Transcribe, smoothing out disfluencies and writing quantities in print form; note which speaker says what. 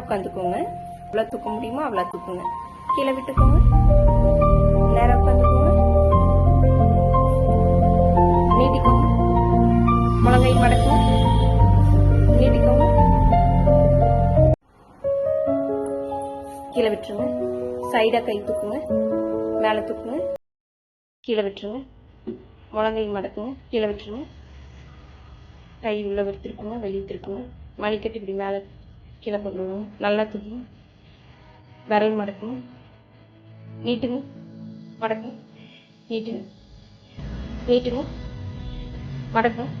Speaker 1: உட்காந்துக்கோங்க. எவ்வளோ தூக்க முடியுமோ அவ்வளோ தூக்குங்க. கீழே விட்டுக்கோங்க. நேரம் உட்காந்துக்கோங்க. நீட்டிக்கோங்க. முழங்கை மடக்குங்க. நீட்டிக்கோங்க. கீழே விட்டுருங்க. சைடாக கை தூக்குங்க. மேலே தூக்குங்க. கீழே விட்டுருங்க. முழங்கை மடக்குங்க. கீழே விட்டுருங்க. கை உள்ள திருப்புங்க. வெளியே திருப்புங்க. மணிக்கட்டு இப்படி மேலே கீழே போட்டுருங்க. நல்லா தூக்குங்க. விரல் மடக்குங்க. நீட்டுங்க. மடக்குங்க. நீட்டுங்க. நீட்டுங்க. மடக்குங்க.